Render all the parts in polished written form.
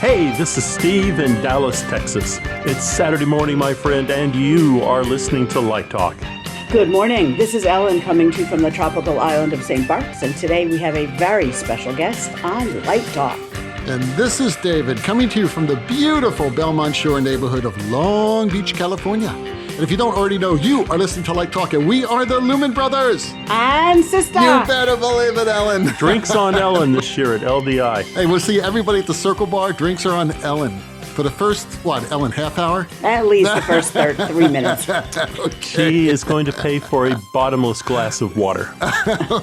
Hey, this is Steve in Dallas, Texas. It's Saturday morning, my friend, and you are listening to Light Talk. Good morning. This is Ellen coming to you from the tropical island of St. Bart's, and today we have a very special guest on Light Talk. And this is David coming to you from the beautiful Belmont Shore neighborhood of Long Beach, California. And if you don't already know, you are listening to Light Talk, and we are the Lumen Brothers. And sister. You better believe it, Ellen. Drinks on Ellen this year at LDI. Hey, we'll see everybody at the Circle Bar. Drinks are on Ellen. For the first, Ellen, half hour? At least the first 3 minutes. Okay. She is going to pay for a bottomless glass of water.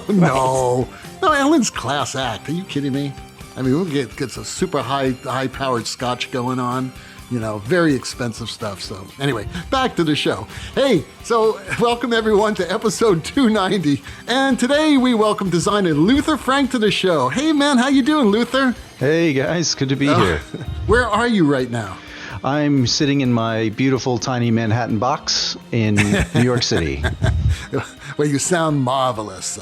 No, Ellen's class act. Are you kidding me? I mean, we'll get some super high-powered scotch going on. You know, very expensive stuff. So anyway, back to the show. Hey, so welcome everyone to episode 290. And today we welcome designer Luther Frank to the show. Hey man, how you doing, Luther? Hey guys, good to be here. Where are you right now? I'm sitting in my beautiful tiny Manhattan box in New York City. Well, you sound marvelous.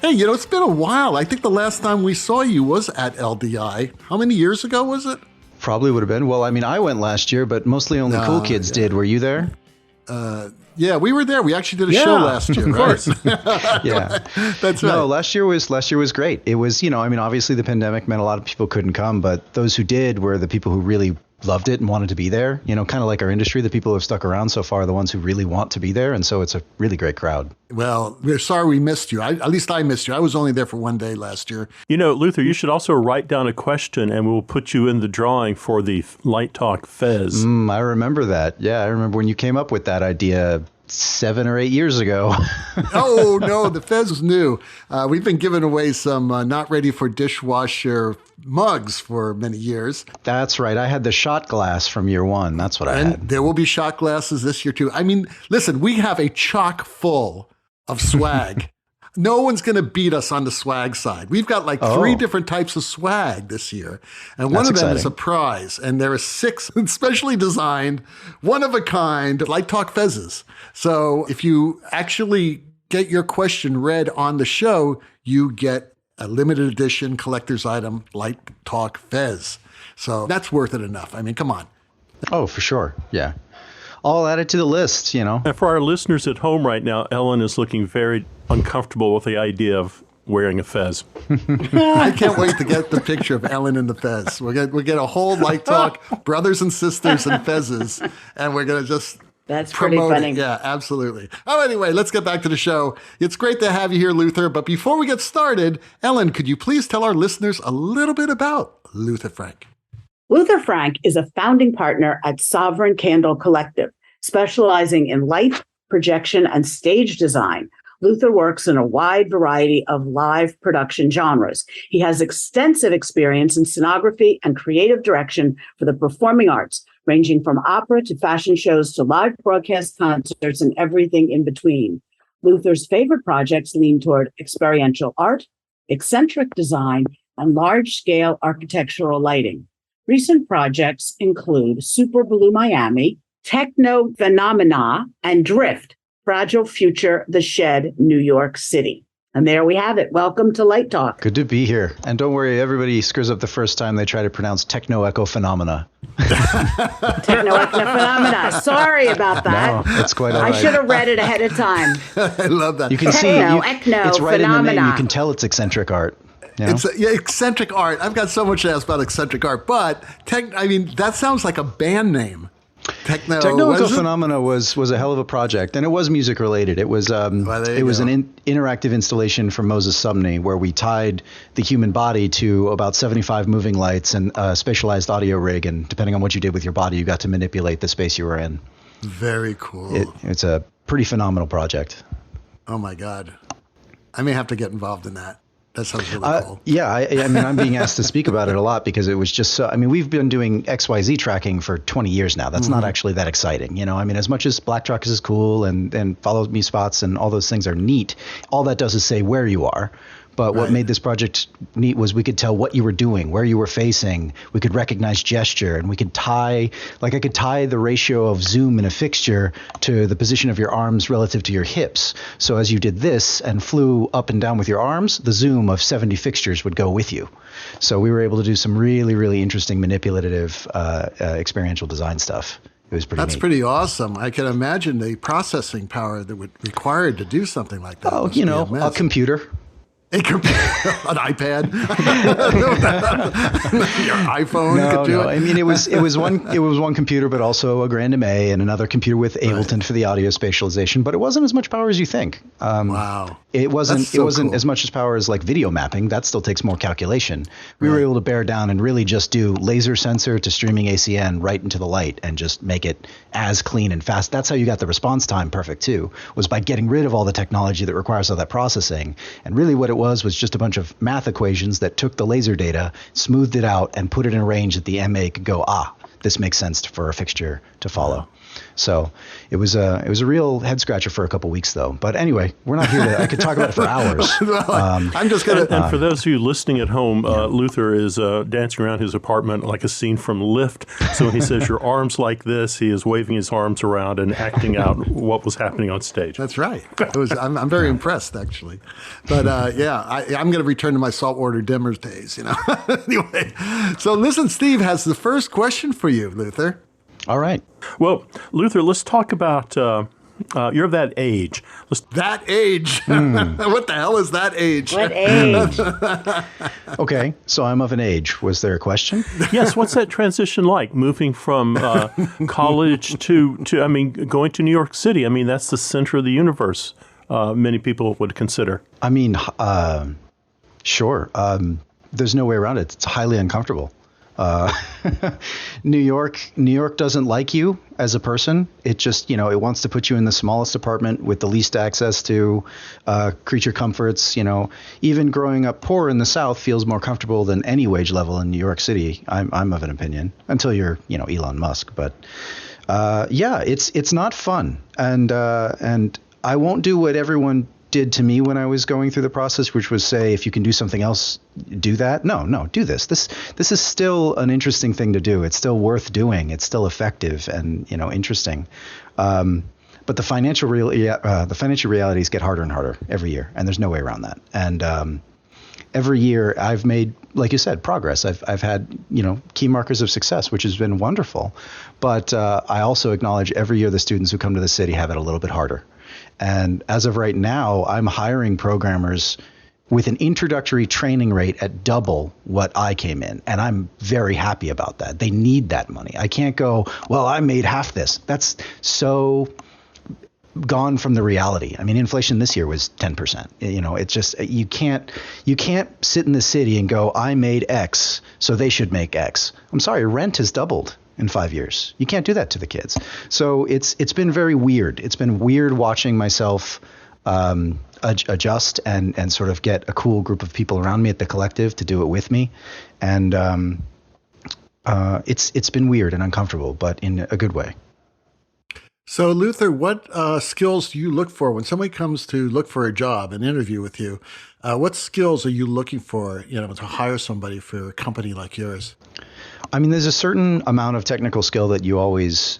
Hey, you know, it's been a while. I think the last time we saw you was at LDI. How many years ago was it? Probably would have been. Well, I mean, I went last year, but mostly only cool kids did. Were you there? Yeah, we were there. We actually did a show last year, right? Yeah, that's right. No, last year was great. It was, you know, I mean, obviously the pandemic meant a lot of people couldn't come, but those who did were the people who really loved it and wanted to be there. You know, kind of like our industry, the people who have stuck around so far are the ones who really want to be there, and so it's a really great crowd. Well, we're sorry we missed you. At least I missed you. I was only there for one day last year. You know, Luther, you should also write down a question and we'll put you in the drawing for the Light Talk Fez. I remember that. Yeah, I remember when you came up with that idea 7 or 8 years ago. Oh, no, the Fez is new. We've been giving away some not ready for dishwasher mugs for many years. That's right. I had the shot glass from year one. That's what I had. And there will be shot glasses this year, too. I mean, listen, we have a chock full of swag. No one's going to beat us on the swag side. We've got like 3 different types of swag this year. And one of them is a prize. And there are 6 specially designed, one-of-a-kind Light Talk Fezzes. So if you actually get your question read on the show, you get a limited edition collector's item Light Talk Fez. So that's worth it enough. I mean, come on. Oh, for sure. Yeah. All added to the list, you know. And for our listeners at home right now, Ellen is looking very uncomfortable with the idea of wearing a fez. I can't wait to get the picture of Ellen in the fez. We'll get a whole Light Talk brothers and sisters and fezzes, and we're going to just That's pretty promote funny. it. Yeah, absolutely. Oh, anyway, let's get back to the show. It's great to have you here, Luther. But before we get started, Ellen, could you please tell our listeners a little bit about Luther Frank? Luther Frank is a founding partner at Sovereign Candle Collective, specializing in light, projection, and stage design. Luther works in a wide variety of live production genres. He has extensive experience in scenography and creative direction for the performing arts, ranging from opera to fashion shows to live broadcast concerts and everything in between. Luther's favorite projects lean toward experiential art, eccentric design, and large-scale architectural lighting. Recent projects include Super Blue Miami, Techno Phenomena, and Drift, Fragile Future, The Shed, New York City. And there we have it. Welcome to Light Talk. Good to be here. And don't worry, everybody screws up the first time they try to pronounce Techno Echo Phenomena. Techno Phenomena. Sorry about that. No, it's quite all right. I should have read it ahead of time. I love that. You can see it's right in the name. You can tell it's eccentric art. You know? It's eccentric art. I've got so much to ask about eccentric art, but that sounds like a band name. Techno Phenomena was a hell of a project, and it was music related. It was an interactive installation from Moses Sumney where we tied the human body to about 75 moving lights and a spatialized audio rig, and depending on what you did with your body, you got to manipulate the space you were in. Very cool. It's a pretty phenomenal project. Oh my God, I may have to get involved in that. That sounds really cool. Yeah, I mean, I'm being asked to speak about it a lot because it was just so. I mean, we've been doing XYZ tracking for 20 years now. That's not actually that exciting, you know. I mean, as much as Black Truck is cool and follow me spots and all those things are neat, all that does is say where you are. But what made this project neat was we could tell what you were doing, where you were facing. We could recognize gesture, and we could tie, like I could tie the ratio of zoom in a fixture to the position of your arms relative to your hips. So as you did this and flew up and down with your arms, the zoom of 70 fixtures would go with you. So we were able to do some really, really interesting manipulative experiential design stuff. It was pretty neat. Pretty awesome. I can imagine the processing power that would require to do something like that. Oh, a computer. An iPad, your iPhone. No. I mean, it was one computer, but also a Grand MA and another computer with Ableton for the audio spatialization. But it wasn't as much power as you think. Wow. It wasn't. So it wasn't cool. as much as power as like video mapping. That still takes more calculation. We were able to bear down and really just do laser sensor to streaming ACN right into the light and just make it as clean and fast. That's how you got the response time perfect too. Was by getting rid of all the technology that requires all that processing. And really, what it was just a bunch of math equations that took the laser data, smoothed it out, and put it in a range that the MA could go, this makes sense for a fixture to follow. So it was a real head scratcher for a couple weeks though. But anyway, we're not here to. I could talk about it for hours. I'm just gonna. And for those of you listening at home, Luther is dancing around his apartment like a scene from Lift. So when he says your arms like this, he is waving his arms around and acting out what was happening on stage. That's right. I'm very impressed actually. But I'm going to return to my saltwater dimmer days. Anyway, so listen, Steve has the first question for you, Luther. All right. Well, Luther, let's talk about, you're of that age. That age? What the hell is that age? What age? Okay, so I'm of an age. Was there a question? Yes, what's that transition like, moving from college to going to New York City? I mean, that's the center of the universe, many people would consider. I mean, sure. There's no way around it. It's highly uncomfortable. New York doesn't like you as a person. It just, it wants to put you in the smallest apartment with the least access to creature comforts. Even growing up poor in the South feels more comfortable than any wage level in New York City. I'm of an opinion until you're, Elon Musk. But it's not fun. And I won't do what everyone did to me when I was going through the process, which was say, if you can do something else, do that. No, do this. This is still an interesting thing to do. It's still worth doing. It's still effective and, interesting. But the financial realities get harder and harder every year, and there's no way around that. And every year I've made, like you said, progress. I've had, key markers of success, which has been wonderful. But I also acknowledge every year the students who come to the city have it a little bit harder. And as of right now, I'm hiring programmers with an introductory training rate at double what I came in. And I'm very happy about that. They need that money. I can't go, well, I made half this. That's so gone from the reality. I mean, inflation this year was 10%. It's just, you can't sit in the city and go, I made X, so they should make X. I'm sorry, rent has doubled in 5 years. You can't do that to the kids. So it's been very weird. It's been weird watching myself adjust and sort of get a cool group of people around me at the collective to do it with me. And it's been weird and uncomfortable, but in a good way. So Luther, what skills do you look for when somebody comes to look for a job, an interview with you? What skills are you looking for, to hire somebody for a company like yours? I mean, there's a certain amount of technical skill that you always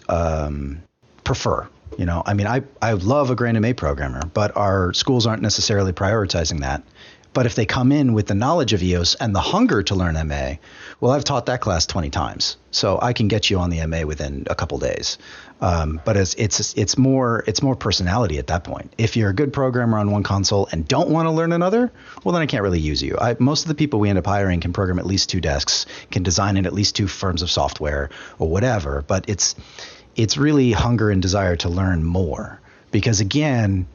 prefer. I love a Grand MA programmer, but our schools aren't necessarily prioritizing that. But if they come in with the knowledge of EOS and the hunger to learn MA, well, I've taught that class 20 times, so I can get you on the MA within a couple days. But it's more personality at that point. If you're a good programmer on one console and don't want to learn another, well, then I can't really use you. Most of the people we end up hiring can program at least 2 desks, can design in at least 2 firms of software or whatever. But it's really hunger and desire to learn more, because again,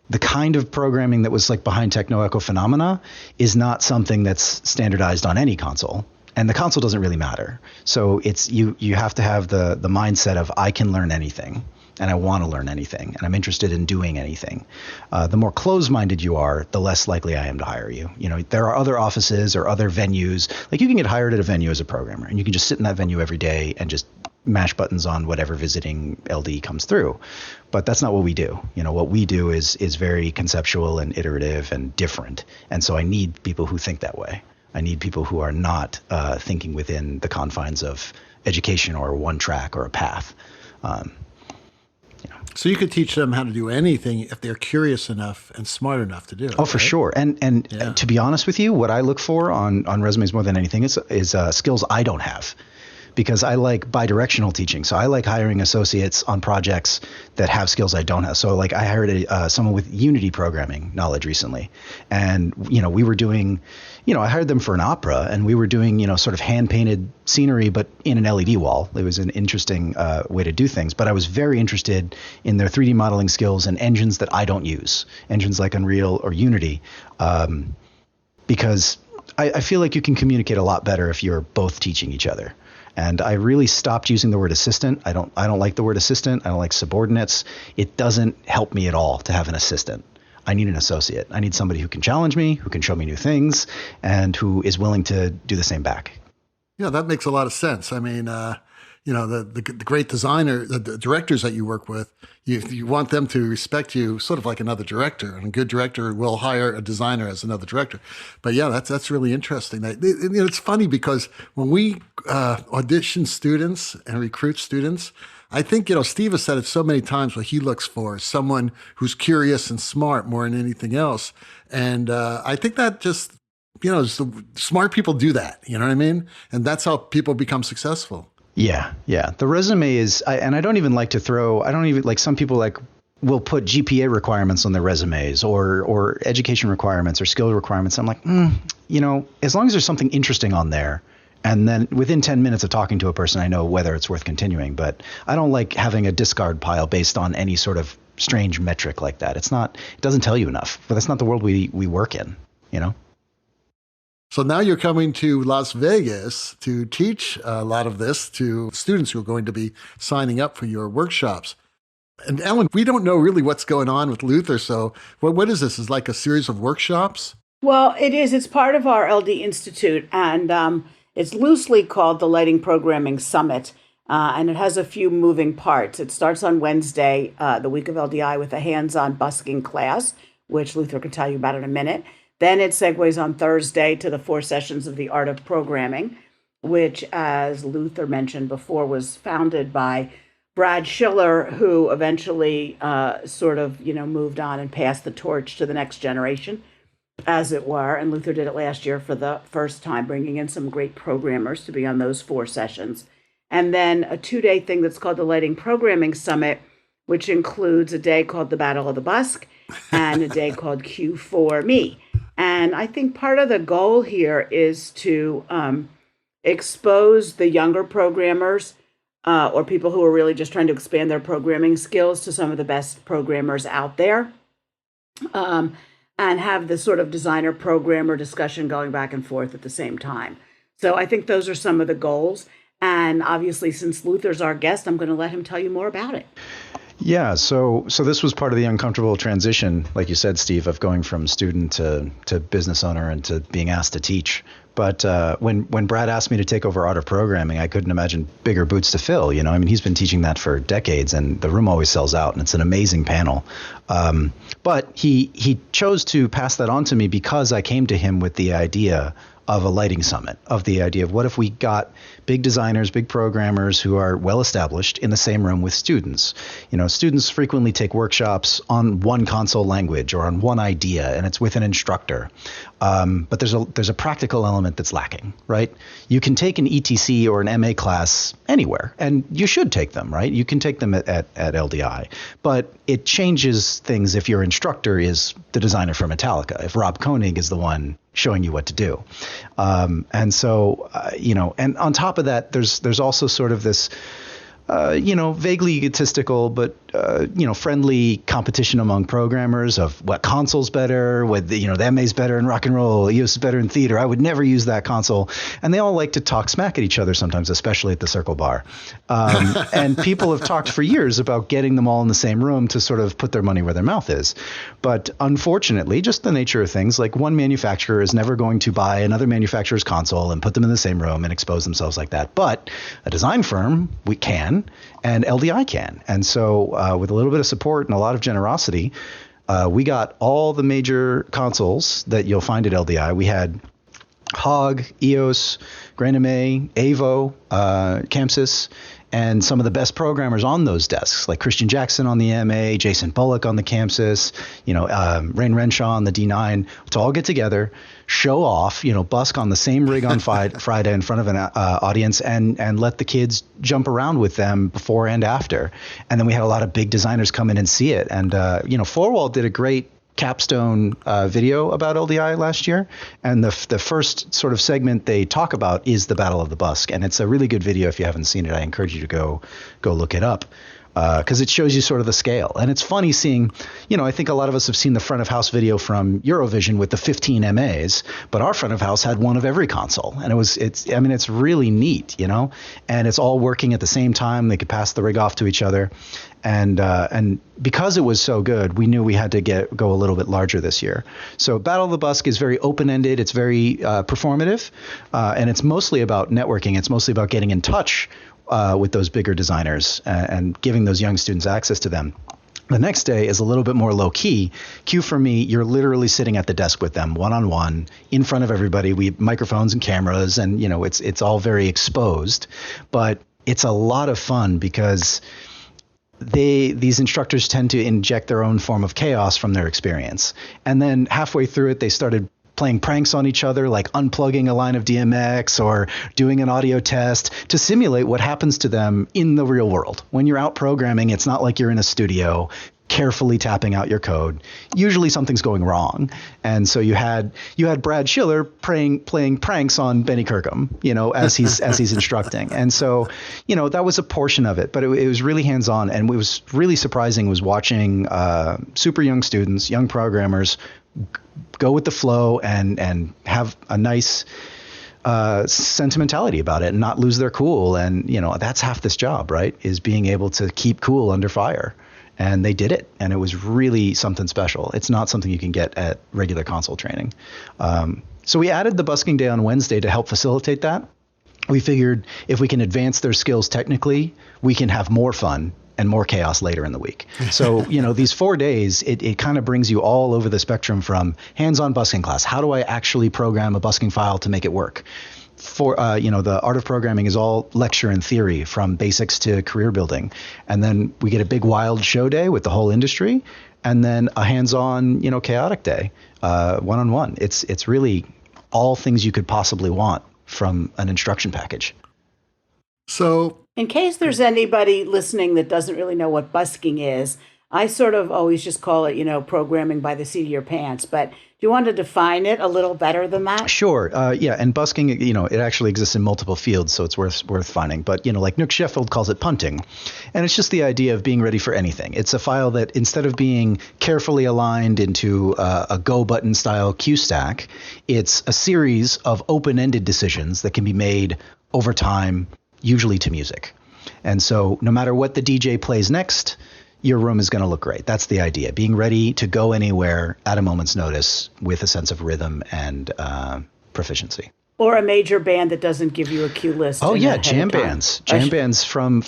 the kind of programming that was like behind Techno-Echo Phenomena is not something that's standardized on any console. And the console doesn't really matter. So it's you have to have the mindset of I can learn anything and I want to learn anything and I'm interested in doing anything. The more closed-minded you are, the less likely I am to hire you. There are other offices or other venues. Like you can get hired at a venue as a programmer and you can just sit in that venue every day and just mash buttons on whatever visiting LD comes through. But that's not what we do. What we do is very conceptual and iterative and different. And so I need people who think that way. I need people who are not thinking within the confines of education or one track or a path. So you could teach them how to do anything if they're curious enough and smart enough to do it. Oh, for sure. And to be honest with you, what I look for on resumes more than anything is skills I don't have. Because I like bidirectional teaching. So I like hiring associates on projects that have skills I don't have. So like I hired someone with Unity programming knowledge recently. And, we were doing, I hired them for an opera, and we were doing, sort of hand-painted scenery, but in an LED wall. It was an interesting way to do things. But I was very interested in their 3D modeling skills and engines that I don't use, engines like Unreal or Unity, because I feel like you can communicate a lot better if you're both teaching each other. And I really stopped using the word assistant. I don't like the word assistant. I don't like subordinates. It doesn't help me at all to have an assistant. I need an associate. I need somebody who can challenge me, who can show me new things, and who is willing to do the same back. Yeah, that makes a lot of sense. I mean, the great designer, the directors that you work with, you want them to respect you sort of like another director, and a good director will hire a designer as another director. But yeah, that's really interesting. It's funny because when we audition students and recruit students, I think, Steve has said it so many times, what he looks for is someone who's curious and smart more than anything else. And I think that just, smart people do that, you know what I mean? And that's how people become successful. Yeah. The resume is, and I don't even like to some people will put GPA requirements on their resumes or education requirements or skill requirements. I'm like, as long as there's something interesting on there, and then within 10 minutes of talking to a person, I know whether it's worth continuing. But I don't like having a discard pile based on any sort of strange metric like that. It doesn't tell you enough, but that's not the world we work in, So now you're coming to Las Vegas to teach a lot of this to students who are going to be signing up for your workshops. And Ellen, we don't know really what's going on with Luther. So what is this? Is like a series of workshops? Well, it is. It's part of our LD Institute, and it's loosely called the Lighting Programming Summit. And it has a few moving parts. It starts on Wednesday, the week of LDI, with a hands-on busking class, which Luther can tell you about in a minute. Then it segues on Thursday to the 4 sessions of the Art of Programming, which, as Luther mentioned before, was founded by Brad Schiller, who eventually moved on and passed the torch to the next generation, as it were. And Luther did it last year for the first time, bringing in some great programmers to be on those 4 sessions. And then a 2-day thing that's called the Lighting Programming Summit, which includes a day called the Battle of the Busk and a day called Q4Me. And I think part of the goal here is to expose the younger programmers or people who are really just trying to expand their programming skills to some of the best programmers out there, and have this sort of designer programmer discussion going back and forth at the same time. So I think those are some of the goals. And obviously, since Luther's our guest, I'm going to let him tell you more about it. Yeah, so this was part of the uncomfortable transition, like you said, Steve, of going from student to business owner and to being asked to teach. But when Brad asked me to take over Art of Programming, I couldn't imagine bigger boots to fill. He's been teaching that for decades, and the room always sells out, and it's an amazing panel. But he chose to pass that on to me because I came to him with the idea of a lighting summit, of the idea of what if we got big designers, big programmers who are well established in the same room with students. Students frequently take workshops on one console language or on one idea, and it's with an instructor. But there's a practical element that's lacking, right? You can take an ETC or an MA class anywhere, and you should take them, right? You can take them at LDI, but it changes things if your instructor is the designer for Metallica, if Rob Koenig is the one showing you what to do. And so, and on top of that, there's also sort of this, vaguely egotistical, but friendly competition among programmers of what console's better, what the MA's better in rock and roll, EOS is better in theater. I would never use that console. And they all like to talk smack at each other sometimes, especially at the Circle Bar. And people have talked for years about getting them all in the same room to sort of put their money where their mouth is. But unfortunately, just the nature of things, like one manufacturer is never going to buy another manufacturer's console and put them in the same room and expose themselves like that. But a design firm, we can, and LDI can. And so with a little bit of support and a lot of generosity, we got all the major consoles that you'll find at LDI. We had Hog, EOS, Grand MA, Avo, Campsys, and some of the best programmers on those desks, like Christian Jackson on the MA, Jason Bullock on the Campsys, Rain Renshaw on the D9, to all get together, show off, busk on the same rig on Friday in front of an audience and let the kids jump around with them before and after. And then we had a lot of big designers come in and see it. And, Four-Wall did a great capstone video about LDI last year, and the first sort of segment they talk about is the Battle of the Busk, and it's a really good video. If you haven't seen it, I encourage you to go look it up, because it shows you sort of the scale. And it's funny seeing, I think a lot of us have seen the front of house video from Eurovision with the 15 MAs, but our front of house had one of every console, and it's really neat, and it's all working at the same time. They could pass the rig off to each other. And because it was so good, we knew we had to go a little bit larger this year. So Battle of the Busk is very open-ended. It's very performative, and it's mostly about networking. It's mostly about getting in touch with those bigger designers and giving those young students access to them. The next day is a little bit more low-key. Q for me, you're literally sitting at the desk with them, one-on-one, in front of everybody. We have microphones and cameras, and it's all very exposed. But it's a lot of fun because these instructors tend to inject their own form of chaos from their experience. And then halfway through it, they started playing pranks on each other, like unplugging a line of DMX or doing an audio test to simulate what happens to them in the real world. When you're out programming, it's not like you're in a studio carefully tapping out your code. Usually something's going wrong. And so you had Brad Schiller playing pranks on Benny Kirkham, as he's instructing. And so, that was a portion of it, but it was really hands-on. And what was really surprising was watching super young students, young programmers, go with the flow and have a nice sentimentality about it and not lose their cool. And, that's half this job, right? Is being able to keep cool under fire. And they did it, and it was really something special. It's not something you can get at regular console training. So we added the busking day on Wednesday to help facilitate that. We figured if we can advance their skills technically, we can have more fun and more chaos later in the week. So, these 4 days, it kind of brings you all over the spectrum from hands-on busking class. How do I actually program a busking file to make it work? For the art of programming is all lecture and theory, from basics to career building. And then we get a big wild show day with the whole industry, and then a hands-on, chaotic day, one-on-one. It's really all things you could possibly want from an instruction package. So in case there's anybody listening that doesn't really know what busking is, I sort of always just call it, programming by the seat of your pants. But do you want to define it a little better than that? Sure. Yeah. And busking, it actually exists in multiple fields, so it's worth finding. But, like Nook Sheffield calls it punting. And it's just the idea of being ready for anything. It's a file that instead of being carefully aligned into a go button style queue stack, it's a series of open-ended decisions that can be made over time, usually to music. And so no matter what the DJ plays next, your room is going to look great. That's the idea. Being ready to go anywhere at a moment's notice with a sense of rhythm and proficiency. Or a major band that doesn't give you a cue list. Oh yeah, jam bands from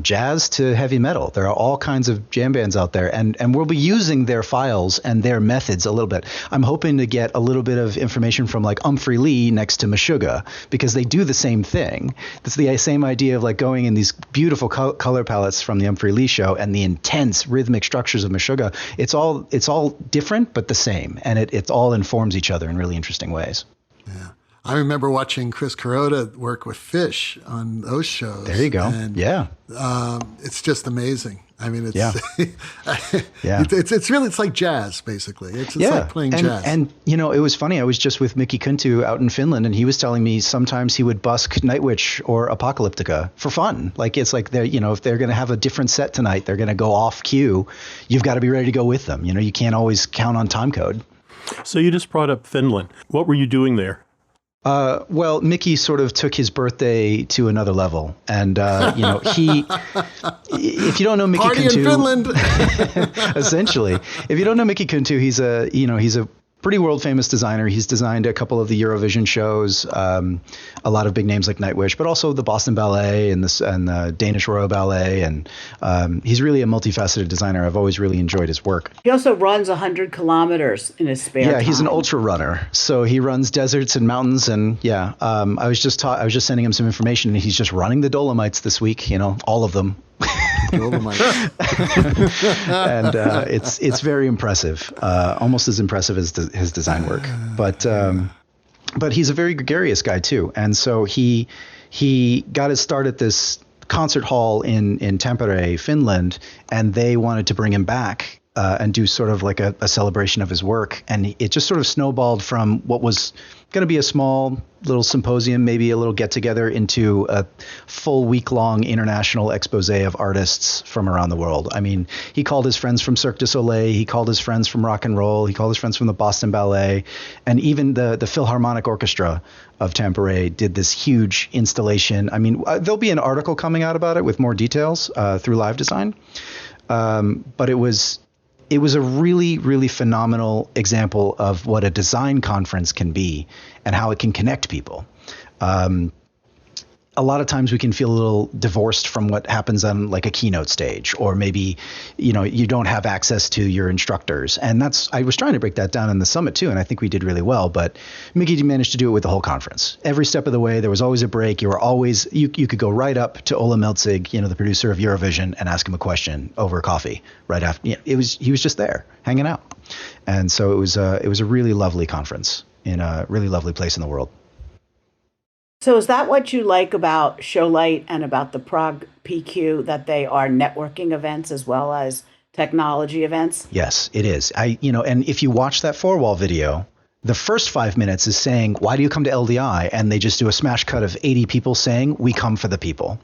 jazz to heavy metal. There are all kinds of jam bands out there, and we'll be using their files and their methods a little bit. I'm hoping to get a little bit of information from like Humphrey Lee next to Meshuggah, because they do the same thing. It's the same idea of like going in these beautiful color palettes from the Humphrey Lee show and the intense rhythmic structures of Meshuggah. It's all different but the same, and it all informs each other in really interesting ways. Yeah. I remember watching Chris Kuroda work with Fish on those shows. There you go. And, yeah. It's just amazing. I mean, it's yeah. It's really, it's like jazz, basically. It's like playing jazz. And, you know, it was funny. I was just with Mickey Kuntu out in Finland, and he was telling me sometimes he would busk Night Witch or Apocalyptica for fun. Like, it's like, they're, you know, if they're going to have a different set tonight, they're going to go off cue. You've got to be ready to go with them. You know, you can't always count on time code. So you just brought up Finland. What were you doing there? Well, Mickey sort of took his birthday to another level, and you know, if you don't know Mickey Party Kuntu, in Finland. essentially, if you don't know Mickey Kuntu, he's a pretty world famous designer. He's designed a couple of the Eurovision shows, a lot of big names like Nightwish, but also the Boston Ballet and the Danish Royal Ballet, and he's really a multifaceted designer. I've always really enjoyed his work. He also runs 100 kilometers in his spare time. Yeah, he's an ultra runner, so he runs deserts and mountains, and I was just sending him some information, and he's just running the Dolomites this week. You know, all of them. Dolomites. And it's very impressive, almost as impressive as his design work. But he's a very gregarious guy too, and so he got his start at this concert hall in Tampere, Finland, and they wanted to bring him back and do sort of like a celebration of his work, and it just sort of snowballed from what was going to be a small little symposium, maybe a little get together, into a full week-long international expose of artists from around the world. I mean, he called his friends from Cirque du Soleil, he called his friends from rock and roll, he called his friends from the Boston Ballet, and even the Philharmonic Orchestra of Tampere did this huge installation. I mean, there'll be an article coming out about it with more details through Live Design, but it was a really, really phenomenal example of what a design conference can be and how it can connect people. A lot of times we can feel a little divorced from what happens on like a keynote stage, or maybe, you know, you don't have access to your instructors. And I was trying to break that down in the summit too, and I think we did really well, but Mickey managed to do it with the whole conference. Every step of the way, there was always a break. You could go right up to Ola Meltzig, you know, the producer of Eurovision, and ask him a question over coffee right after. You know, he was just there hanging out. And so it was a really lovely conference in a really lovely place in the world. So is that what you like about Showlight and about the Prague PQ, that they are networking events as well as technology events? Yes, it is. And if you watch that 4-wall video, the first 5 minutes is saying, why do you come to LDI? And they just do a smash cut of 80 people saying, we come for the people.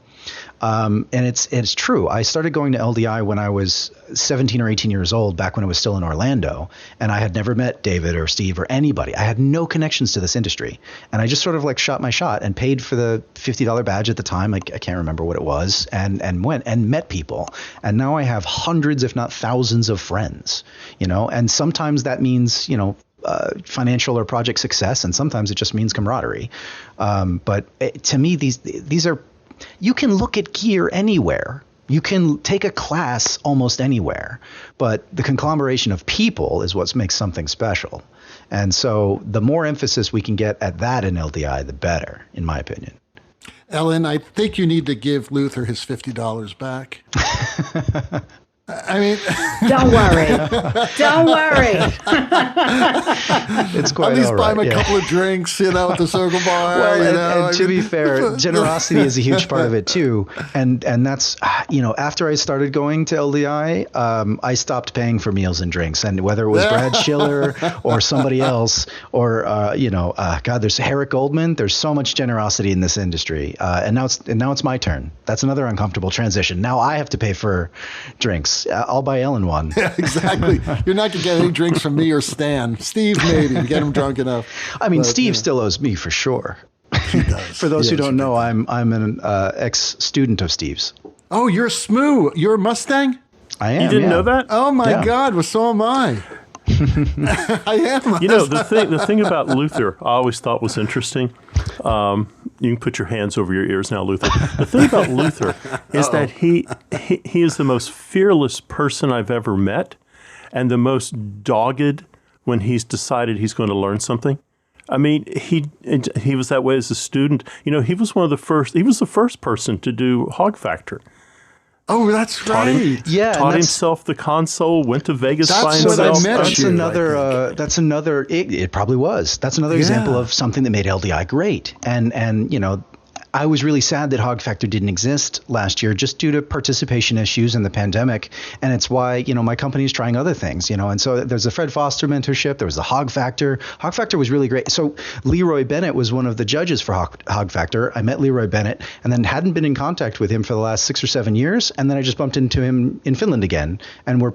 And it's true. I started going to LDI when I was 17 or 18 years old, back when it was still in Orlando, and I had never met David or Steve or anybody. I had no connections to this industry, and I just sort of like shot my shot and paid for the $50 badge at the time. I can't remember what it was, and went and met people. And now I have hundreds, if not thousands, of friends. You know, and sometimes that means, you know, financial or project success, and sometimes it just means camaraderie. But to me, these are. You can look at gear anywhere. You can take a class almost anywhere, but the conglomeration of people is what makes something special. And so the more emphasis we can get at that in LDI, the better, in my opinion. Ellen, I think you need to give Luther his $50 back. I mean, don't worry. Don't worry. It's quite at least all buy right, him a couple of drinks, you know, at the Circle Bar. Well, and to be fair, generosity is a huge part of it too. And that's, you know, after I started going to LDI, I stopped paying for meals and drinks. And whether it was Brad Schiller or somebody else, or God, there's Herrick Goldman. There's so much generosity in this industry, and now it's my turn. That's another uncomfortable transition. Now I have to pay for drinks. I'll buy Ellen one. Yeah, exactly. You're not going to get any drinks from me or Stan. Steve, maybe. Get him drunk enough. I mean, Steve still owes me for sure. He does. For those who don't know, I'm an ex-student of Steve's. Oh, you're a SMU. You're a Mustang? I am. You didn't know that? Oh, my God. Well, so am I. I am. You know, the thing about Luther I always thought was interesting. You can put your hands over your ears now, Luther. The thing about Luther is that he is the most fearless person I've ever met, and the most dogged when he's decided he's going to learn something. I mean, he was that way as a student. You know, he was the first person to do Hog Factor. Oh, that's right. Taught himself the console, went to Vegas by That's what I himself. meant. That's another. It probably was. That's another example of something that made LDI great. And I was really sad that Hog Factor didn't exist last year just due to participation issues in the pandemic. And it's why, my company is trying other things, and so there's the Fred Foster mentorship. There was the Hog Factor. Hog Factor was really great. So Leroy Bennett was one of the judges for Hog Factor. I met Leroy Bennett and then hadn't been in contact with him for the last 6 or 7 years. And then I just bumped into him in Finland again. And we're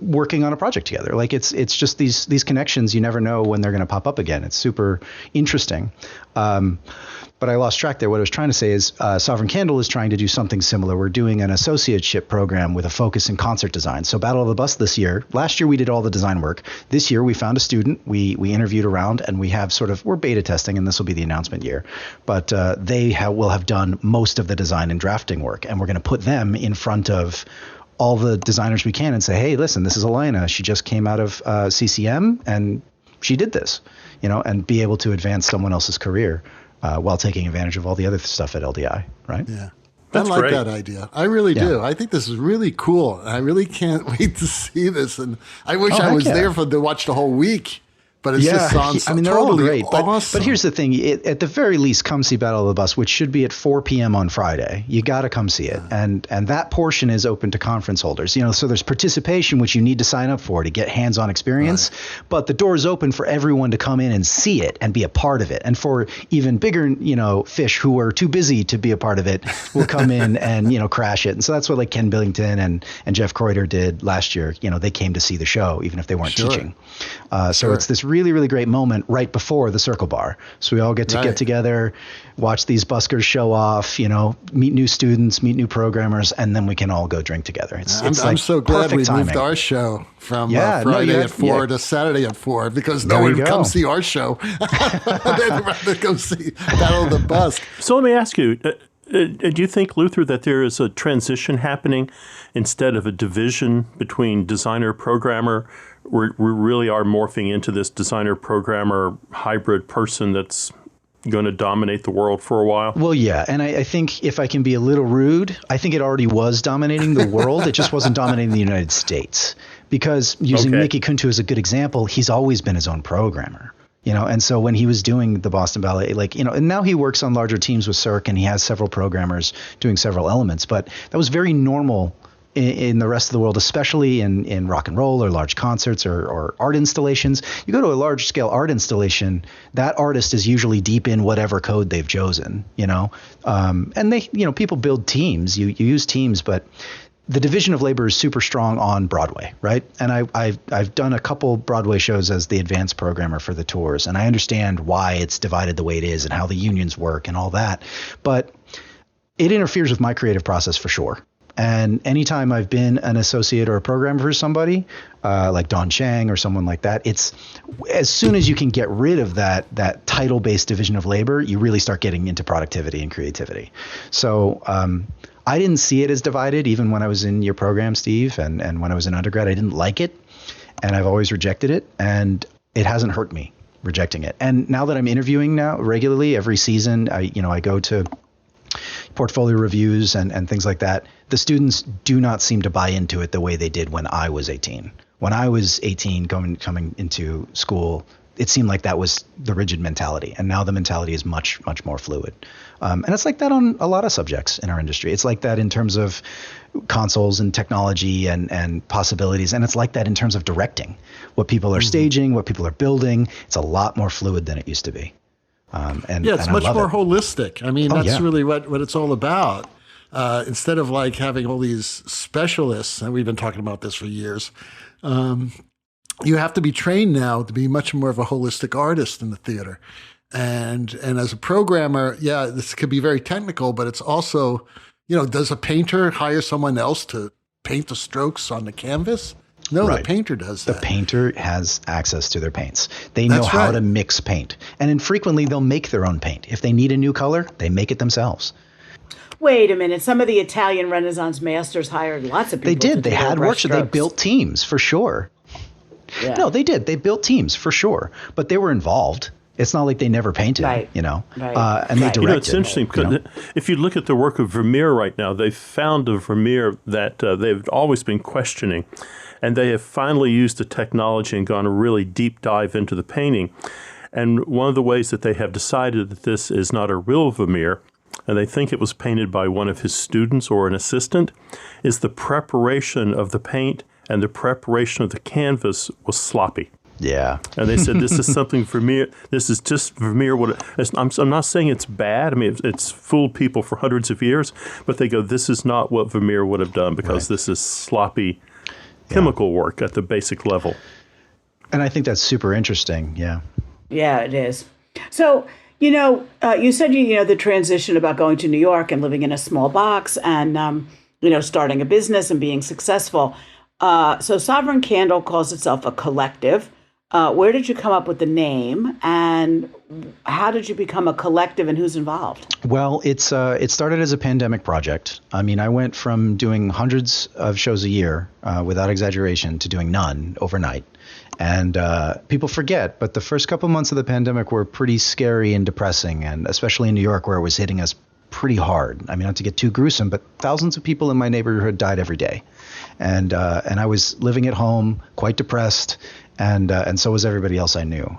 working on a project together. Like it's just these connections. You never know when they're going to pop up again. It's super interesting. But I lost track there. What I was trying to say is Sovereign Candle is trying to do something similar. We're doing an associateship program with a focus in concert design. So Battle of the Bus this year. Last year we did all the design work. This year we found a student. We interviewed around, and we have we're beta testing, and this will be the announcement year. But they will have done most of the design and drafting work, and we're going to put them in front of all the designers we can and say, hey, listen, this is Elena. She just came out of CCM, and she did this, and be able to advance someone else's career. While taking advantage of all the other stuff at LDI, right? Yeah. That's I like great. that idea. I really do. I think this is really cool. I really can't wait to see this. And I wish I was there to watch the whole week. But it just sounds they're all great. awesome. But here's the thing. At the very least, come see Battle of the Bus, which should be at 4 p.m. on Friday. You got to come see it. And that portion is open to conference holders. So there's participation, which you need to sign up for to get hands-on experience. Right. But the door is open for everyone to come in and see it and be a part of it. And for even bigger, fish who are too busy to be a part of it will come in and, crash it. And so that's what Ken Billington and Jeff Kreuter did last year. They came to see the show, even if they weren't teaching. So it's this really, really great moment right before the Circle Bar. So we all get to get together, watch these buskers show off, meet new students, meet new programmers, and then we can all go drink together. I'm so glad we moved our show from Friday at 4 to Saturday at 4 because no one would come see our show. They'd rather go see Battle of the Bus. So let me ask you, do you think, Luther, that there is a transition happening instead of a division between designer, programmer? We really are morphing into this designer, programmer hybrid person that's going to dominate the world for a while? Well, yeah. And I think if I can be a little rude, I think it already was dominating the world. It just wasn't dominating the United States. Because using Mickey Kuntu as a good example, he's always been his own programmer. And so when he was doing the Boston Ballet, and now he works on larger teams with Cirque, and he has several programmers doing several elements. But that was very normal in the rest of the world, especially in rock and roll or large concerts or art installations. You go to a large scale art installation, that artist is usually deep in whatever code they've chosen, and they, people build teams, you use teams, but the division of labor is super strong on Broadway, right? And I've done a couple Broadway shows as the advanced programmer for the tours, and I understand why it's divided the way it is and how the unions work and all that, but it interferes with my creative process for sure. And anytime I've been an associate or a programmer for somebody, like Don Chang or someone like that, it's as soon as you can get rid of that title-based division of labor, you really start getting into productivity and creativity. So I didn't see it as divided, even when I was in your program, Steve, and when I was in undergrad. I didn't like it, and I've always rejected it, and it hasn't hurt me rejecting it. And now that I'm interviewing now regularly every season, I go to portfolio reviews and things like that. The students do not seem to buy into it the way they did when I was 18. When I was 18 coming into school, it seemed like that was the rigid mentality. And now the mentality is much, much more fluid. And it's like that on a lot of subjects in our industry. It's like that in terms of consoles and technology and possibilities. And it's like that in terms of directing. What people are staging, what people are building. It's a lot more fluid than it used to be. It's much more holistic. I mean, that's really what it's all about. Instead of having all these specialists, and we've been talking about this for years, you have to be trained now to be much more of a holistic artist in the theater. And as a programmer, this could be very technical, but it's also, does a painter hire someone else to paint the strokes on the canvas? No, right. The painter does that. The painter has access to their paints. They know how to mix paint. And infrequently, they'll make their own paint. If they need a new color, they make it themselves. Wait a minute. Some of the Italian Renaissance masters hired lots of people. They did. They had workshops. They built teams, for sure. Yeah. No, they did. They built teams, for sure. But they were involved. It's not like they never painted, Right. And they directed. It's interesting because if you look at the work of Vermeer right now, they've found a Vermeer that they've always been questioning, and they have finally used the technology and gone a really deep dive into the painting. And one of the ways that they have decided that this is not a real Vermeer, and they think it was painted by one of his students or an assistant, is the preparation of the paint and the preparation of the canvas was sloppy. Yeah. And they said, this is something Vermeer, this is just Vermeer. I'm not saying it's bad. I mean, it's fooled people for hundreds of years, but they go, this is not what Vermeer would have done because this is sloppy chemical work at the basic level. And I think that's super interesting. Yeah. Yeah, it is. So, you said, the transition about going to New York and living in a small box and, starting a business and being successful. So Sovereign Candle calls itself a collective. Where did you come up with the name, and how did you become a collective, and who's involved? Well, it started as a pandemic project. I mean, I went from doing hundreds of shows a year, without exaggeration, to doing none overnight. And people forget, but the first couple months of the pandemic were pretty scary and depressing, and especially in New York, where it was hitting us pretty hard. I mean, not to get too gruesome, but thousands of people in my neighborhood died every day. And I was living at home, quite depressed, and so was everybody else I knew.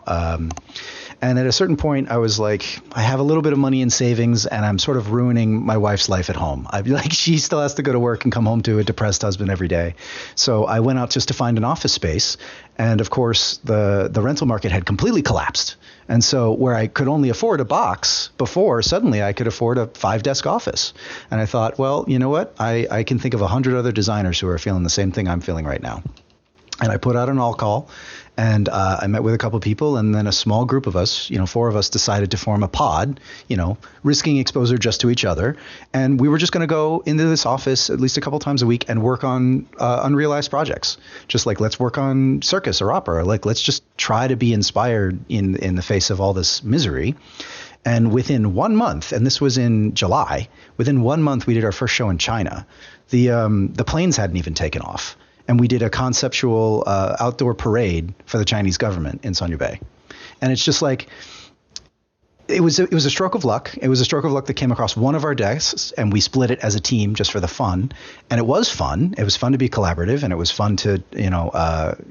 And at a certain point, I was like, I have a little bit of money in savings, and I'm sort of ruining my wife's life at home. I'd be like, she still has to go to work and come home to a depressed husband every day. So I went out just to find an office space. And of course, the rental market had completely collapsed. And so where I could only afford a box before, suddenly I could afford a 5-desk office. And I thought, well, you know what? I can think of 100 other designers who are feeling the same thing I'm feeling right now. And I put out an all call, and I met with a couple of people, and then a small group of us, 4 of us, decided to form a pod, risking exposure just to each other. And we were just going to go into this office at least a couple times a week and work on unrealized projects. Just like, let's work on circus or opera. Like, let's just try to be inspired in the face of all this misery. And within 1 month, and this was in July, within 1 month, we did our first show in China. The planes hadn't even taken off. And we did a conceptual outdoor parade for the Chinese government in Sanyu Bay. And it's just like, it was a stroke of luck. It was a stroke of luck that came across one of our desks, and we split it as a team just for the fun. And it was fun. It was fun to be collaborative, and it was fun to,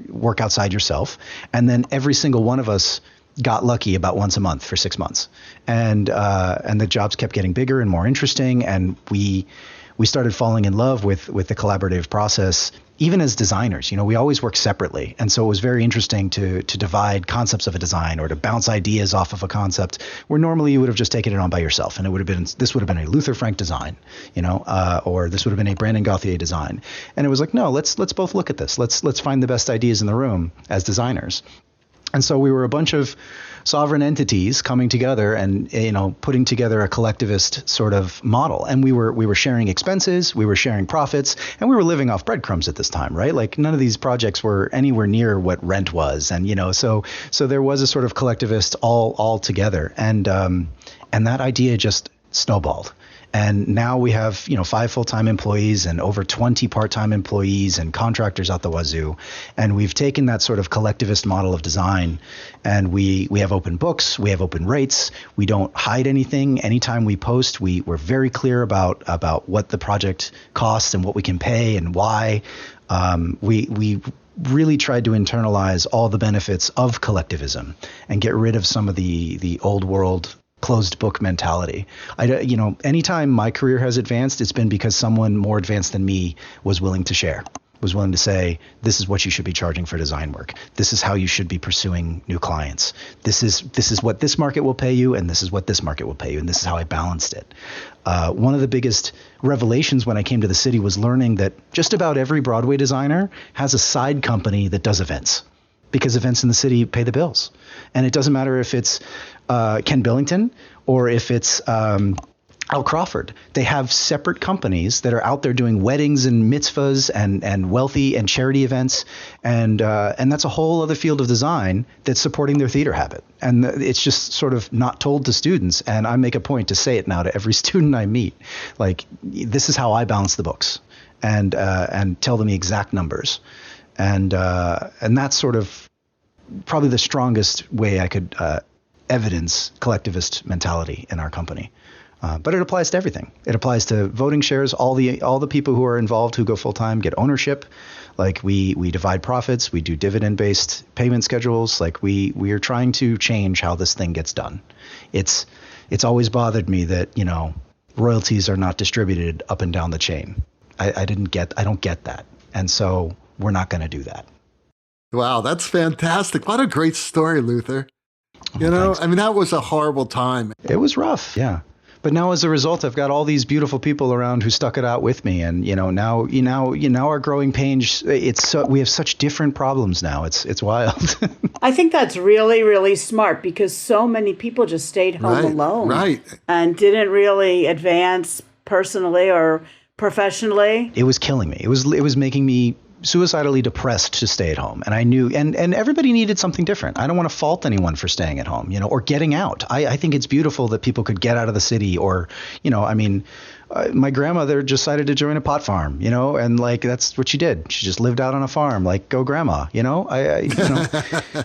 work outside yourself. And then every single one of us got lucky about once a month for 6 months. And the jobs kept getting bigger and more interesting. And we started falling in love with the collaborative process. Even as designers, we always work separately. And so it was very interesting to divide concepts of a design or to bounce ideas off of a concept where normally you would have just taken it on by yourself. And this would have been a Luther Frank design, or this would have been a Brandon Gauthier design. And it was like, no, let's both look at this. Let's find the best ideas in the room as designers. And so we were a bunch of sovereign entities coming together and, putting together a collectivist sort of model. And we were sharing expenses, we were sharing profits, and we were living off breadcrumbs at this time, right? Like, none of these projects were anywhere near what rent was. And, so there was a sort of collectivist all together. And that idea just snowballed. And now we have, 5 full-time employees and over 20 part-time employees and contractors out the wazoo. And we've taken that sort of collectivist model of design, and we have open books, we have open rates, we don't hide anything. Anytime we post, we're very clear about what the project costs and what we can pay and why. We really tried to internalize all the benefits of collectivism and get rid of some of the old world closed book mentality. Anytime my career has advanced, it's been because someone more advanced than me was willing to share, was willing to say, this is what you should be charging for design work. This is how you should be pursuing new clients. This is what this market will pay you, and this is what this market will pay you, and this is how I balanced it. One of the biggest revelations when I came to the city was learning that just about every Broadway designer has a side company that does events, because events in the city pay the bills. And it doesn't matter if it's Ken Billington or if it's Al Crawford. They have separate companies that are out there doing weddings and mitzvahs and wealthy and charity events. And that's a whole other field of design that's supporting their theater habit. And it's just sort of not told to students. And I make a point to say it now to every student I meet. Like, this is how I balance the books and tell them the exact numbers. And that's sort of probably the strongest way I could evidence collectivist mentality in our company. But it applies to everything. It applies to voting shares. All the people who are involved who go full time get ownership. Like we divide profits. We do dividend based payment schedules. Like we are trying to change how this thing gets done. It's always bothered me that royalties are not distributed up and down the chain. I don't get that, and so we're not going to do that. Wow, that's fantastic! What a great story, Luther. Thanks. I mean, that was a horrible time. It was rough, yeah. But now, as a result, I've got all these beautiful people around who stuck it out with me, and now our growing pains. We have such different problems now. It's wild. I think that's really, really smart because so many people just stayed home alone, and didn't really advance personally or professionally. It was killing me. It was making me suicidally depressed to stay at home. And I knew, and everybody needed something different. I don't want to fault anyone for staying at home, or getting out. I think it's beautiful that people could get out of the city or, my grandmother decided to join a pot farm, and like, that's what she did. She just lived out on a farm, like, go grandma,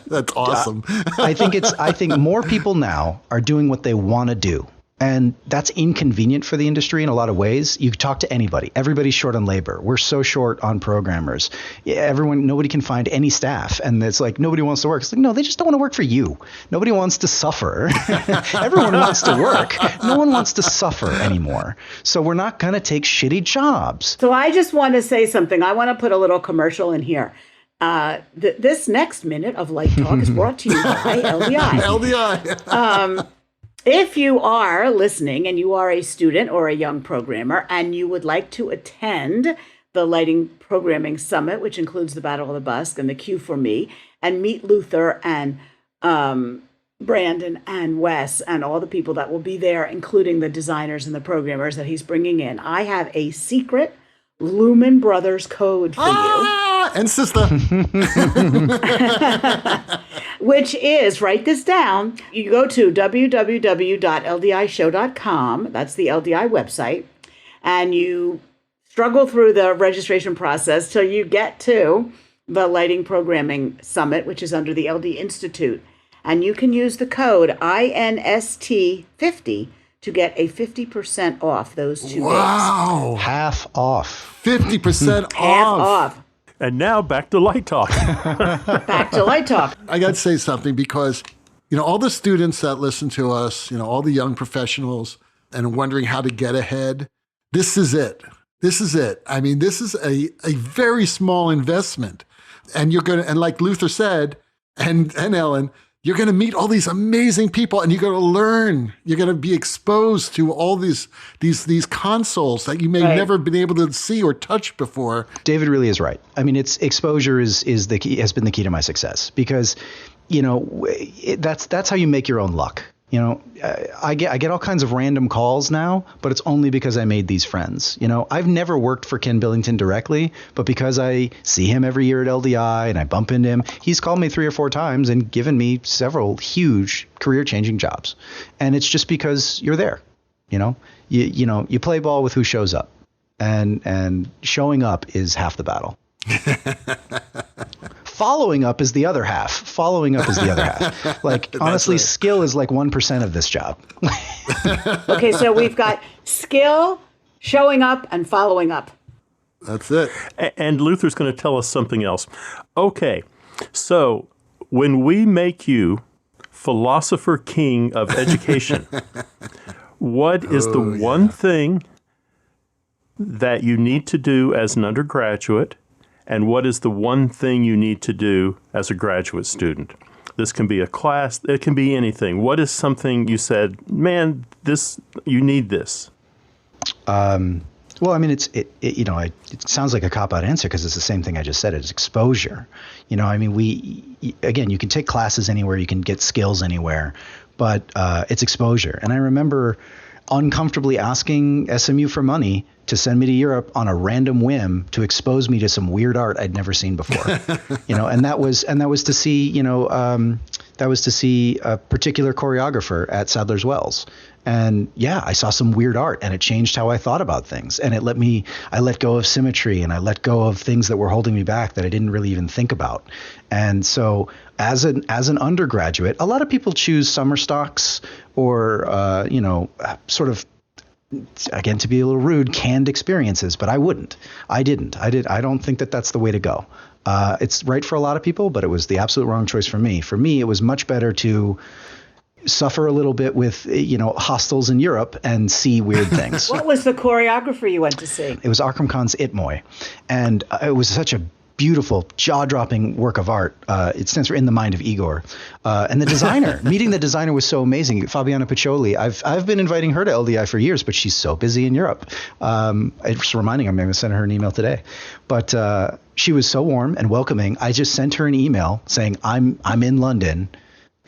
That's awesome. I think more people now are doing what they want to do. And that's inconvenient for the industry in a lot of ways. You talk to anybody. Everybody's short on labor. We're so short on programmers. Nobody can find any staff. And it's like, nobody wants to work. It's like, no, they just don't want to work for you. Nobody wants to suffer. Everyone wants to work. No one wants to suffer anymore. So we're not going to take shitty jobs. So I just want to say something. I want to put a little commercial in here. This next minute of Light Talk is brought to you by LDI. LDI. If you are listening and you are a student or a young programmer and you would like to attend the Lighting Programming Summit, which includes the Battle of the Busk and the Q for Me, and meet Luther and Brandon and Wes and all the people that will be there, including the designers and the programmers that he's bringing in, I have a secret Lumen Brothers code for you. And sister. Which is, write this down, you go to www.ldishow.com, that's the LDI website, and you struggle through the registration process till you get to the Lighting Programming Summit, which is under the LD Institute. And you can use the code INST50 to get a 50% off those 2 days. Wow. Half off. 50% off. Half off. And now back to Light Talk. Back to Light Talk. I got to say something because, all the students that listen to us, all the young professionals and wondering how to get ahead, this is it. This is it. I mean, this is a very small investment. And you're going to, and like Luther said, and Ellen, you're going to meet all these amazing people and you're going to learn. You're going to be exposed to all these consoles that you may never been able to see or touch before. David really is right. I mean, exposure is the key, has been the key to my success because, that's how you make your own luck. I get all kinds of random calls now, but it's only because I made these friends. I've never worked for Ken Billington directly, but because I see him every year at LDI and I bump into him, he's called me 3 or 4 times and given me several huge career-changing jobs. And it's just because you're there. You play ball with who shows up, and showing up is half the battle. Following up is the other half. Like, honestly, right. Skill is like 1% of this job. Okay, so we've got skill, showing up, and following up. That's it. And Luther's going to tell us something else. Okay, so when we make you philosopher king of education, what is the one thing that you need to do as an undergraduate? And what is the one thing you need to do as a graduate student? This can be a class. It can be anything. What is something you said, man, you need this? Well, I mean, it sounds like a cop-out answer because it's the same thing I just said. It's exposure. I mean, you can take classes anywhere. You can get skills anywhere. But it's exposure. And I remember uncomfortably asking SMU for money to send me to Europe on a random whim to expose me to some weird art I'd never seen before, and that was to see, a particular choreographer at Sadler's Wells. And yeah, I saw some weird art and it changed how I thought about things. And I let go of symmetry and I let go of things that were holding me back that I didn't really even think about. And so as an undergraduate, a lot of people choose summer stocks or, sort of, again, to be a little rude, canned experiences, but I wouldn't. I didn't. I don't think that that's the way to go. It's right for a lot of people, but it was the absolute wrong choice for me. For me, it was much better to suffer a little bit with, hostels in Europe and see weird things. What was the choreographer you went to see? It was Akram Khan's Itmoy. And it was such a beautiful, jaw-dropping work of art. It stands for In the Mind of Igor. And the designer, meeting the designer was so amazing. Fabiana Piccioli, I've been inviting her to LDI for years, but she's so busy in Europe. It's reminding me, I'm going to send her an email today. But she was so warm and welcoming. I just sent her an email saying, I'm in London.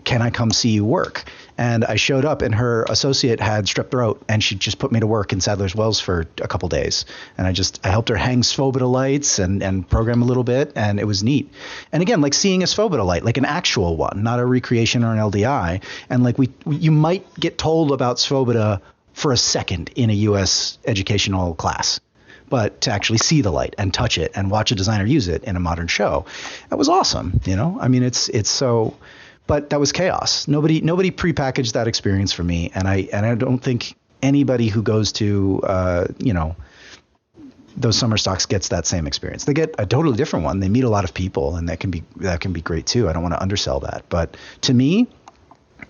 Can I come see you work? And I showed up and her associate had strep throat and she just put me to work in Sadler's Wells for a couple days. And I helped her hang Svoboda lights and program a little bit. And it was neat. And again, like seeing a Svoboda light, like an actual one, not a recreation or an LDI. And like you might get told about Svoboda for a second in a US educational class. But to actually see the light and touch it and watch a designer use it in a modern show, that was awesome. I mean, it's so. But that was chaos. Nobody prepackaged that experience for me, and I don't think anybody who goes to those summer stocks gets that same experience. They get a totally different one. They meet a lot of people, and that can be great too. I don't want to undersell that, but to me,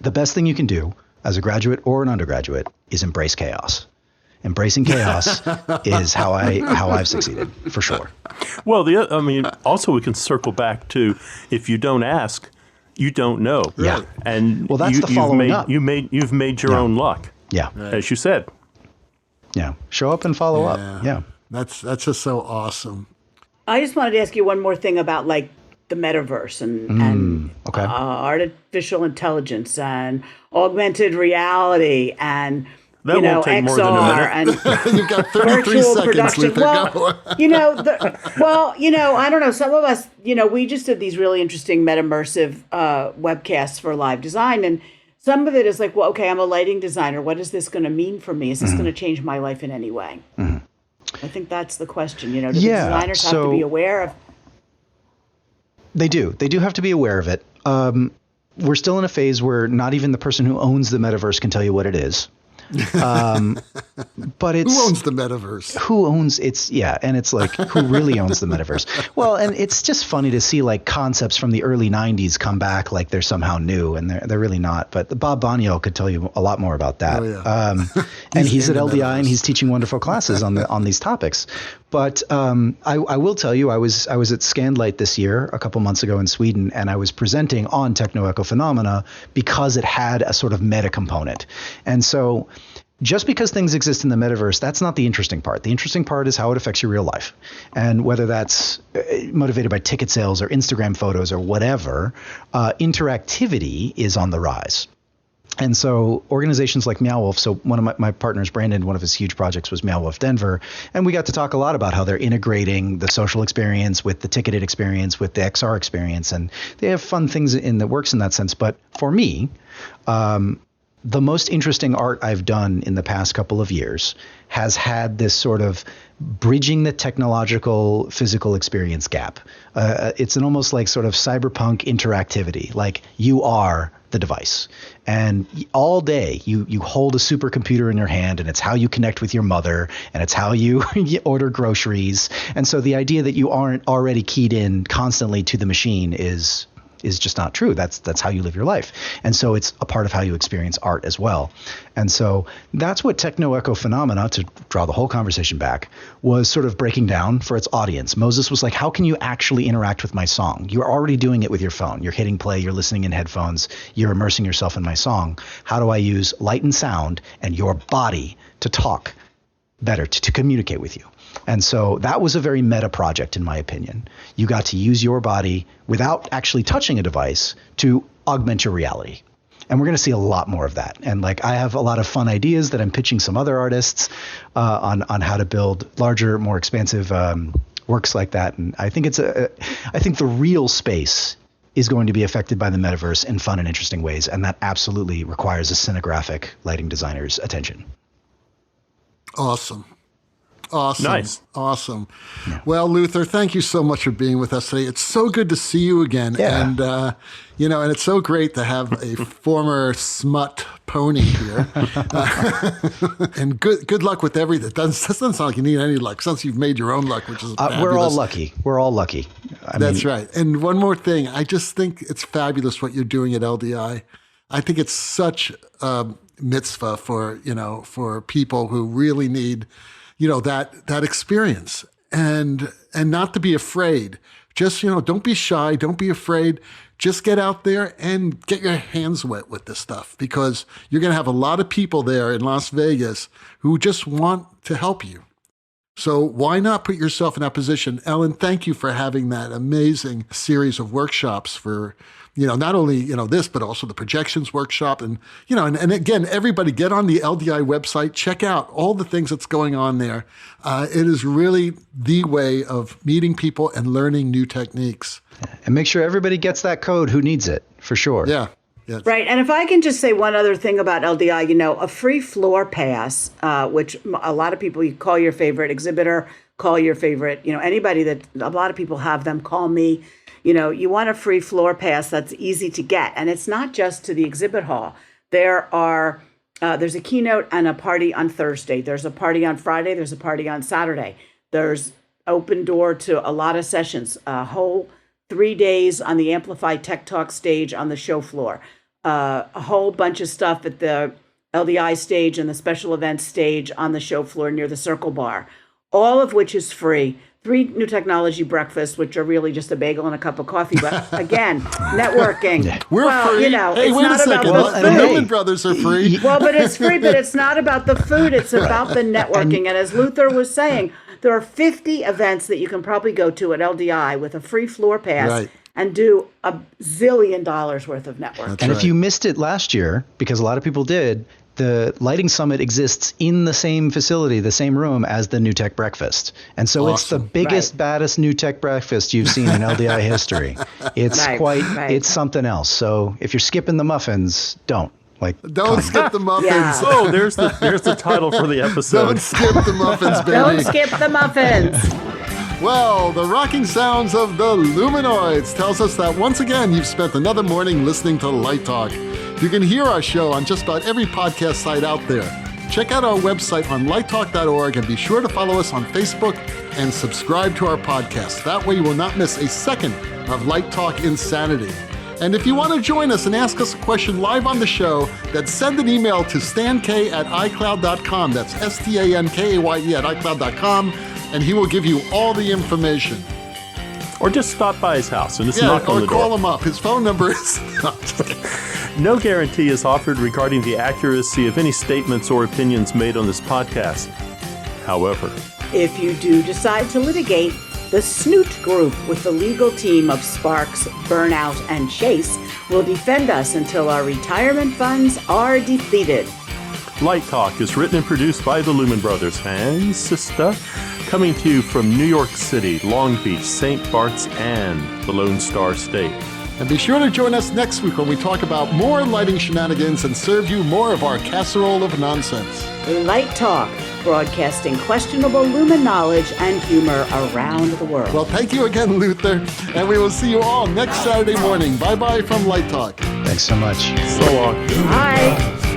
the best thing you can do as a graduate or an undergraduate is embrace chaos. Embracing chaos is how I've succeeded for sure. Well, also we can circle back to if you don't ask, you don't know. Yeah. And that's the following up. You've made your own luck. Yeah. Right. As you said. Yeah. Show up and follow up. Yeah. That's just so awesome. I just wanted to ask you one more thing about like the metaverse and artificial intelligence and augmented reality and that won't take more than a minute. And You've got 33 seconds, Luther. I don't know. Some of us, we just did these really interesting meta-immersive webcasts for live design. And some of it is like, well, okay, I'm a lighting designer. What is this going to mean for me? Is this going to change my life in any way? Mm-hmm. I think that's the question. Do the designers have to be aware of? They do. They do have to be aware of it. We're still in a phase where not even the person who owns the metaverse can tell you what it is. But it's who owns the metaverse? Who owns it's and it's like who really owns the metaverse? Well, and it's just funny to see like concepts from the early 90s come back like they're somehow new, and they're really not. But Bob Bonio could tell you a lot more about that. Oh, yeah. And he's at LDI and he's teaching wonderful classes on these topics. But I will tell you, I was at Scandlight this year, a couple months ago in Sweden, and I was presenting on techno-ecophenomena because it had a sort of meta component. And so just because things exist in the metaverse, that's not the interesting part. The interesting part is how it affects your real life. And whether that's motivated by ticket sales or Instagram photos or whatever, interactivity is on the rise. And so organizations like Meow Wolf, so one of my partners, Brandon, one of his huge projects was Meow Wolf Denver. And we got to talk a lot about how they're integrating the social experience with the ticketed experience, with the XR experience. And they have fun things in the works in that sense. But for me, the most interesting art I've done in the past couple of years has had this sort of bridging the technological physical experience gap. It's an almost like sort of cyberpunk interactivity, like you are the device. And all day you hold a supercomputer in your hand, and it's how you connect with your mother, and it's how you order groceries. And so the idea that you aren't already keyed in constantly to the machine is just not true. That's how you live your life. And so it's a part of how you experience art as well. And so that's what techno-ecophenomena, to draw the whole conversation back, was sort of breaking down for its audience. Moses was like, how can you actually interact with my song? You're already doing it with your phone. You're hitting play, you're listening in headphones, you're immersing yourself in my song. How do I use light and sound and your body to talk better, to communicate with you? And so that was a very meta project, in my opinion. You got to use your body without actually touching a device to augment your reality. And we're going to see a lot more of that. And like, I have a lot of fun ideas that I'm pitching some other artists on how to build larger, more expansive works like that. And I think I think the real space is going to be affected by the metaverse in fun and interesting ways. And that absolutely requires a scenographic lighting designer's attention. Awesome. Nice. Awesome. Yeah. Well, Luther, thank you so much for being with us today. It's so good to see you again. Yeah. And, and it's so great to have a former smut pony here. And good luck with everything. That doesn't sound like you need any luck since you've made your own luck, which is fabulous. We're all lucky. That's right. And one more thing. I just think it's fabulous what you're doing at LDI. I think it's such a mitzvah for people who really need that experience and not to be afraid. Just, don't be shy. Don't be afraid. Just get out there and get your hands wet with this stuff, because you're going to have a lot of people there in Las Vegas who just want to help you. So why not put yourself in that position? Ellen, thank you for having that amazing series of workshops for, not only, this, but also the projections workshop. And, and again, everybody get on the LDI website, check out all the things that's going on there. It is really the way of meeting people and learning new techniques. And make sure everybody gets that code who needs it, for sure. Yeah. Yes. Right. And if I can just say one other thing about LDI, a free floor pass, which a lot of people, you call your favorite exhibitor, call your favorite, anybody that a lot of people have them, call me. You want a free floor pass that's easy to get. And it's not just to the exhibit hall. There's a keynote and a party on Thursday. There's a party on Friday. There's a party on Saturday. There's open door to a lot of sessions, a whole 3 days on the Amplified Tech Talk stage on the show floor. A whole bunch of stuff at the LDI stage and the special events stage on the show floor near the Circle Bar, all of which is free. 3 new technology breakfasts, which are really just a bagel and a cup of coffee. But again, networking. We're free. Hey, it's wait not a second. about the The food. Newman Brothers are free. Well, but it's free, but it's not about the food. It's about the networking. And as Luther was saying, there are 50 events that you can probably go to at LDI with a free floor pass. Right. And do $1 zillion worth of networking. And if you missed it last year, because a lot of people did, the Lighting Summit exists in the same facility, the same room as the New Tech Breakfast. And so It's the biggest, baddest New Tech Breakfast you've seen in LDI history. It's it's something else. So if you're skipping the muffins, don't. Don't skip the muffins. Yeah. Oh, there's the title for the episode. Don't skip the muffins, baby. Don't skip the muffins. Well, the rocking sounds of the Luminoids tells us that once again you've spent another morning listening to Light Talk. You can hear our show on just about every podcast site out there. Check out our website on lighttalk.org and be sure to follow us on Facebook and subscribe to our podcast. That way you will not miss a second of Light Talk insanity. And if you want to join us and ask us a question live on the show, then send an email to stankay@icloud.com. That's STANKAYE at icloud.com. And he will give you all the information. Or just stop by his house and just knock on the door. Or call him up. His phone number is... No guarantee is offered regarding the accuracy of any statements or opinions made on this podcast. However, if you do decide to litigate, the Snoot Group with the legal team of Sparks, Burnout, and Chase will defend us until our retirement funds are depleted. Light Talk is written and produced by the Lumen Brothers and sister, coming to you from New York City, Long Beach, St. Bart's, and the Lone Star State. And be sure to join us next week when we talk about more lighting shenanigans and serve you more of our casserole of nonsense. Light Talk, broadcasting questionable Lumen knowledge and humor around the world. Well, thank you again, Luther, and we will see you all next Saturday morning. Bye-bye from Light Talk. Thanks so much. So long. Bye.